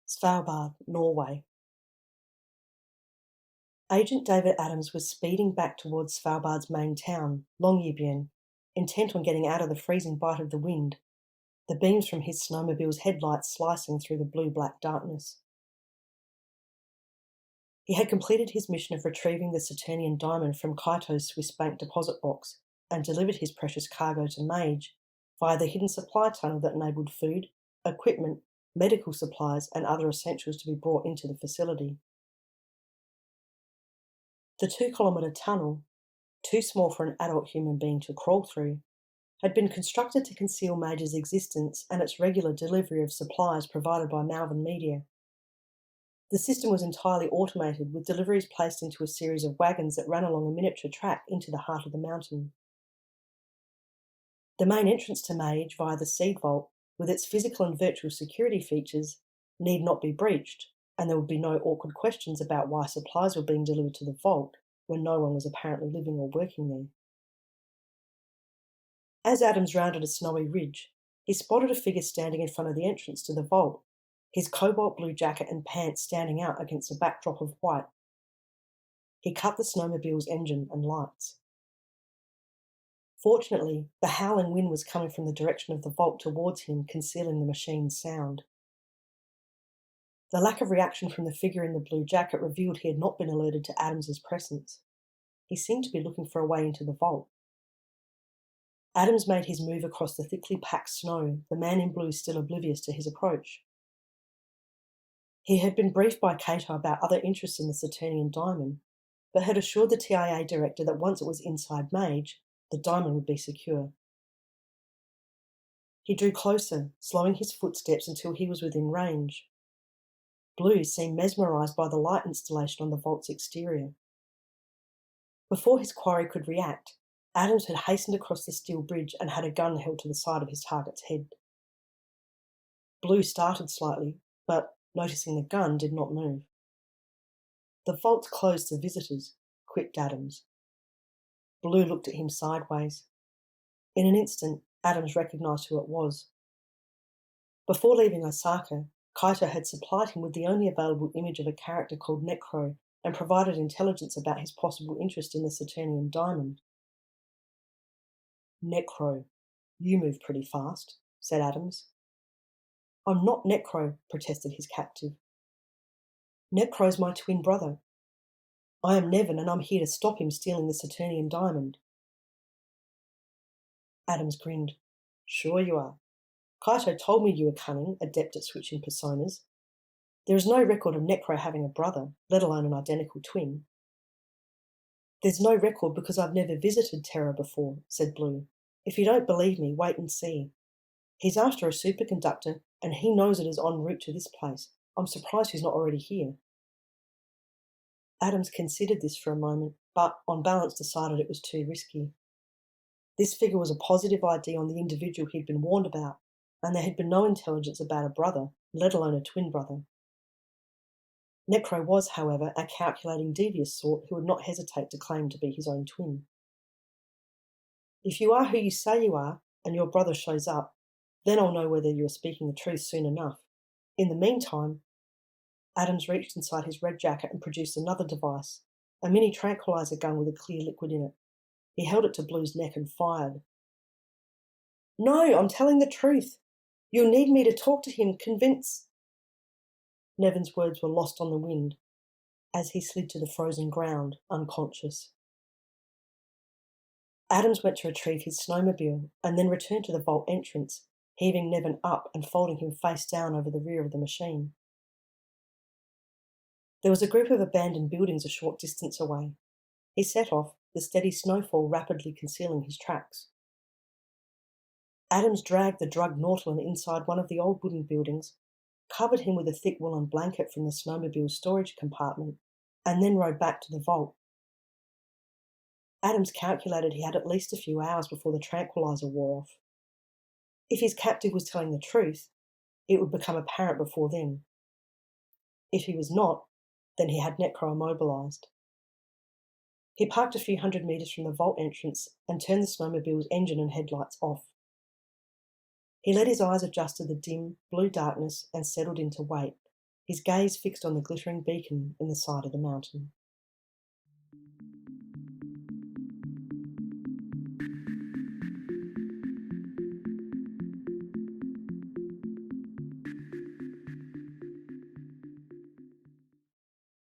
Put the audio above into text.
Svalbard, Norway. Agent David Adams was speeding back towards Svalbard's main town, Longyearbyen, intent on getting out of the freezing bite of the wind, the beams from his snowmobile's headlights slicing through the blue-black darkness. He had completed his mission of retrieving the Saturnian diamond from Kaito's Swiss bank deposit box and delivered his precious cargo to MAGE via the hidden supply tunnel that enabled food, equipment, medical supplies and other essentials to be brought into the facility. The 2-kilometre tunnel, too small for an adult human being to crawl through, had been constructed to conceal MAGE's existence and its regular delivery of supplies provided by Malvern Media. The system was entirely automated, with deliveries placed into a series of wagons that ran along a miniature track into the heart of the mountain. The main entrance to MAGE via the seed vault, with its physical and virtual security features, need not be breached, and there would be no awkward questions about why supplies were being delivered to the vault when no one was apparently living or working there. As Adams rounded a snowy ridge, he spotted a figure standing in front of the entrance to the vault, his cobalt blue jacket and pants standing out against a backdrop of white. He cut the snowmobile's engine and lights. Fortunately, the howling wind was coming from the direction of the vault towards him, concealing the machine's sound. The lack of reaction from the figure in the blue jacket revealed he had not been alerted to Adams's presence. He seemed to be looking for a way into the vault. Adams made his move across the thickly packed snow, the man in blue still oblivious to his approach. He had been briefed by Cato about other interests in the Saturnian diamond, but had assured the TIA director that once it was inside MAGE, the diamond would be secure. He drew closer, slowing his footsteps until he was within range. Blue seemed mesmerised by the light installation on the vault's exterior. Before his quarry could react, Adams had hastened across the steel bridge and had a gun held to the side of his target's head. Blue started slightly, but, noticing the gun, did not move. "The vault's closed to visitors," quipped Adams. Blue looked at him sideways. In an instant, Adams recognised who it was. Before leaving Osaka, Kaito had supplied him with the only available image of a character called Necro and provided intelligence about his possible interest in the Saturnian diamond. "Necro, you move pretty fast," said Adams. "I'm not Necro," protested his captive. "Necro's my twin brother. I am Nevin and I'm here to stop him stealing the Saturnian diamond." Adams grinned. "Sure you are. Kaito told me you were cunning, adept at switching personas. There is no record of Necro having a brother, let alone an identical twin." "There's no record because I've never visited Terra before," said Blue. "If you don't believe me, wait and see. He's after a superconductor, and he knows it is en route to this place. I'm surprised he's not already here." Adams considered this for a moment, but on balance decided it was too risky. This figure was a positive ID on the individual he'd been warned about, and there had been no intelligence about a brother, let alone a twin brother. Necro was, however, a calculating, devious sort who would not hesitate to claim to be his own twin. "If you are who you say you are, and your brother shows up, then I'll know whether you are speaking the truth soon enough. In the meantime..." Adams reached inside his red jacket and produced another device, a mini tranquilizer gun with a clear liquid in it. He held it to Blue's neck and fired. "No, I'm telling the truth. You'll need me to talk to him, convince..." Nevin's words were lost on the wind as he slid to the frozen ground, unconscious. Adams went to retrieve his snowmobile and then returned to the vault entrance, heaving Nevin up and folding him face down over the rear of the machine. There was a group of abandoned buildings a short distance away. He set off, the steady snowfall rapidly concealing his tracks. Adams dragged the drugged Nautilus inside one of the old wooden buildings, covered him with a thick woolen blanket from the snowmobile's storage compartment, and then rode back to the vault. Adams calculated he had at least a few hours before the tranquilizer wore off. If his captive was telling the truth, it would become apparent before then. If he was not, Then he had Necro immobilised. He parked a few hundred metres from the vault entrance and turned the snowmobile's engine and headlights off. He let his eyes adjust to the dim, blue darkness and settled into wait, his gaze fixed on the glittering beacon in the side of the mountain.